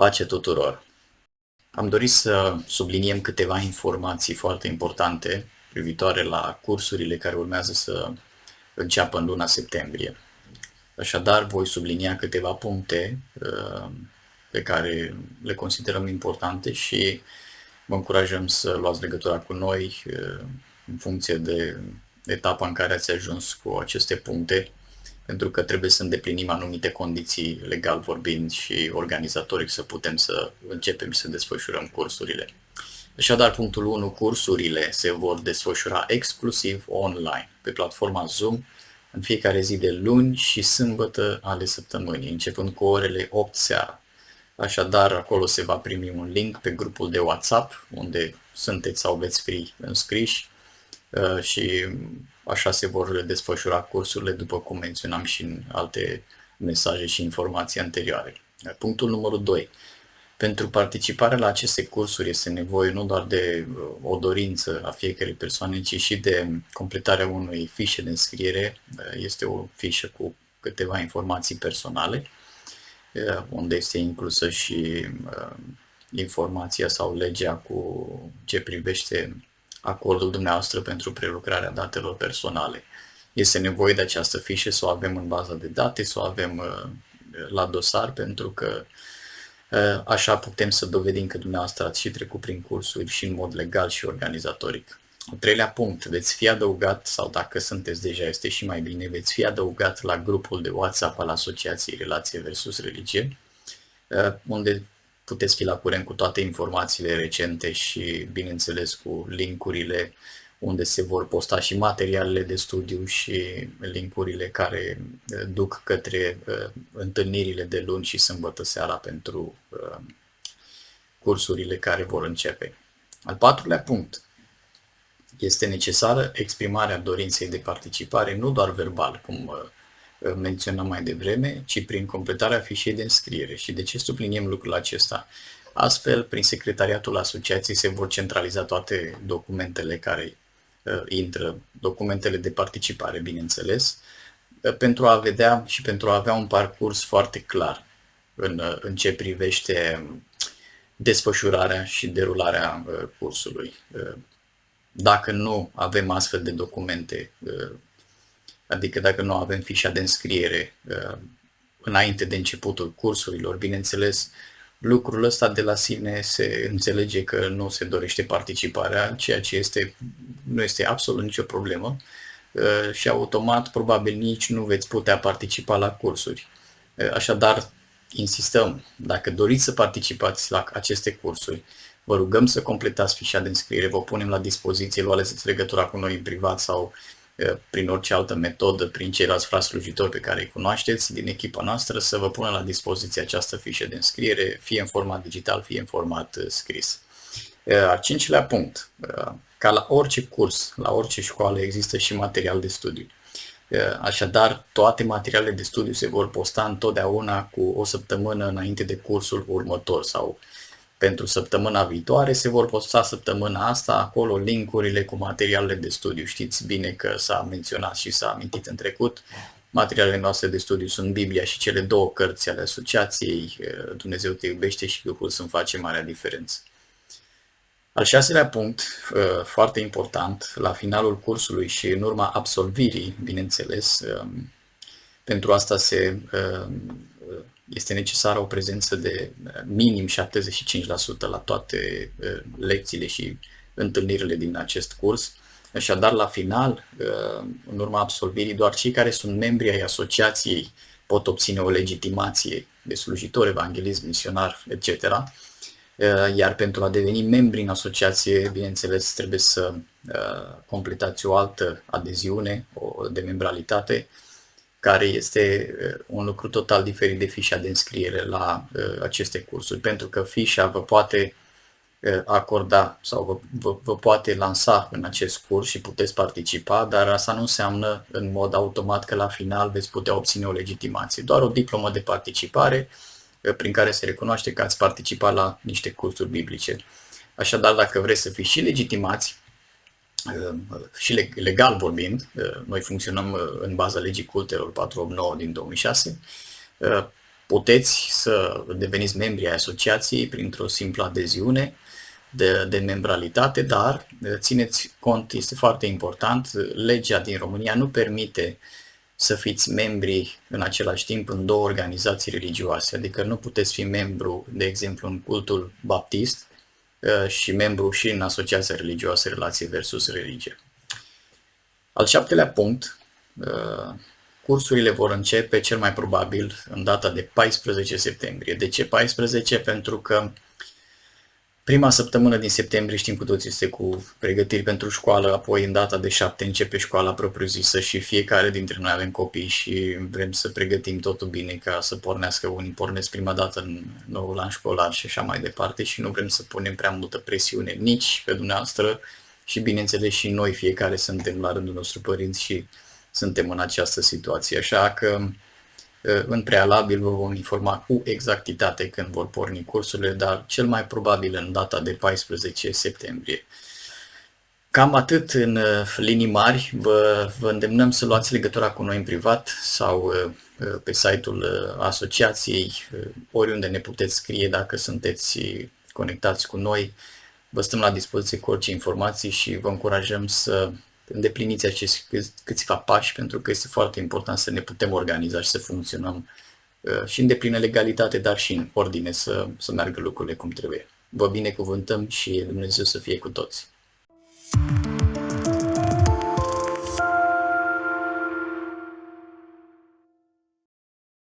Pace tuturor! Am dorit să subliniem câteva informații foarte importante privitoare la cursurile care urmează să înceapă în luna septembrie. Așadar, voi sublinia câteva puncte pe care le considerăm importante și vă încurajăm să luați legătura cu noi în funcție de etapa în care ați ajuns cu aceste puncte, pentru că trebuie să îndeplinim anumite condiții legal vorbind și organizatoric să putem să începem să desfășurăm cursurile. Așadar, punctul 1, cursurile se vor desfășura exclusiv online, pe platforma Zoom, în fiecare zi de luni și sâmbătă ale săptămânii, începând cu orele 8 seara. Așadar, acolo se va primi un link pe grupul de WhatsApp, unde sunteți sau veți fi înscriși și așa se vor desfășura cursurile, după cum menționam și în alte mesaje și informații anterioare. Punctul numărul 2. Pentru participarea la aceste cursuri este nevoie nu doar de o dorință a fiecărei persoane, ci și de completarea unei fișe de înscriere. Este o fișă cu câteva informații personale, unde este inclusă și informația sau legea cu ce privește acordul dumneavoastră pentru prelucrarea datelor personale. Este nevoie de această fișă să o avem în baza de date, să o avem la dosar, pentru că așa putem să dovedim că dumneavoastră ați și trecut prin cursuri și în mod legal și organizatoric. Al treilea punct, veți fi adăugat, sau dacă sunteți deja, este și mai bine, veți fi adăugat la grupul de WhatsApp al Asociației Relație versus Religie, unde puteți fi la curent cu toate informațiile recente și, bineînțeles, cu linkurile unde se vor posta și materialele de studiu și linkurile care duc către întâlnirile de luni și sâmbătă seara pentru cursurile care vor începe. Al patrulea punct. Este necesară exprimarea dorinței de participare, nu doar verbal, cum menționam mai devreme, ci prin completarea fișei de înscriere. Și de ce subliniem lucrul acesta? Astfel, prin secretariatul asociației se vor centraliza toate documentele care intră, documentele de participare, bineînțeles, pentru a vedea și pentru a avea un parcurs foarte clar în ce privește desfășurarea și derularea cursului. Dacă nu avem astfel de documente, adică dacă nu avem fișa de înscriere înainte de începutul cursurilor, bineînțeles, lucrul ăsta de la sine se înțelege că nu se dorește participarea, ceea ce nu este absolut nicio problemă și automat probabil nici nu veți putea participa la cursuri. Așadar, insistăm, dacă doriți să participați la aceste cursuri, vă rugăm să completați fișa de înscriere, vă punem la dispoziție, luați legătura cu noi în privat sau prin orice altă metodă, prin ceilalți frați slujitori pe care îi cunoașteți din echipa noastră, să vă pună la dispoziție această fișă de înscriere, fie în format digital, fie în format scris. Al cincilea punct, ca la orice curs, la orice școală există și material de studiu. Așadar, toate materialele de studiu se vor posta întotdeauna cu o săptămână înainte de cursul următor sau pentru săptămâna viitoare, se vor posta săptămâna asta acolo linkurile cu materialele de studiu. Știți bine că s-a menționat și s-a amintit în trecut, materialele noastre de studiu sunt Biblia și cele două cărți ale asociației, Dumnezeu te iubește și Duhul să-mi face marea diferență. Al șaselea punct, foarte important, la finalul cursului și în urma absolvirii, bineînțeles, pentru asta este necesară o prezență de minim 75% la toate lecțiile și întâlnirile din acest curs. Așadar, la final, în urma absolvirii, doar cei care sunt membri ai asociației pot obține o legitimație de slujitor, evanghelist, misionar, etc. Iar pentru a deveni membri în asociație, bineînțeles, trebuie să completați o altă adeziune, de membralitate, care este un lucru total diferit de fișa de înscriere la aceste cursuri, pentru că fișa vă poate acorda sau vă poate lansa în acest curs și puteți participa, dar asta nu înseamnă în mod automat că la final veți putea obține o legitimație, doar o diplomă de participare prin care se recunoaște că ați participat la niște cursuri biblice. Așadar, dacă vreți să fiți și legitimați, și legal vorbind, noi funcționăm în baza legii cultelor 489 din 2006, Puteți să deveniți membri ai asociației printr-o simplă adeziune de membralitate, dar țineți cont, este foarte important, legea din România nu permite să fiți membri în același timp în două organizații religioase, adică nu puteți fi membru, de exemplu, în cultul baptist și membru și în asociația religioasă Relație versus Religie. Al 7-lea punct, cursurile vor începe cel mai probabil în data de 14 septembrie. De ce 14? Pentru că prima săptămână din septembrie, știm cu toții, este cu pregătiri pentru școală, apoi în data de 7 începe școala propriu-zisă și fiecare dintre noi avem copii și vrem să pregătim totul bine ca să pornească. Unii pornesc prima dată în noul an școlar și așa mai departe și nu vrem să punem prea multă presiune nici pe dumneavoastră și bineînțeles și noi fiecare suntem la rândul nostru părinți și suntem în această situație. Așa că în prealabil vă vom informa cu exactitate când vor porni cursurile, dar cel mai probabil în data de 14 septembrie. Cam atât în linii mari. Vă îndemnăm să luați legătura cu noi în privat sau pe site-ul asociației, oriunde ne puteți scrie dacă sunteți conectați cu noi. Vă stăm la dispoziție cu orice informații și vă încurajăm să îndepliniți acești câțiva pași, pentru că este foarte important să ne putem organiza și să funcționăm și în deplină legalitate, dar și în ordine să meargă lucrurile cum trebuie. Vă binecuvântăm și Dumnezeu să fie cu toți!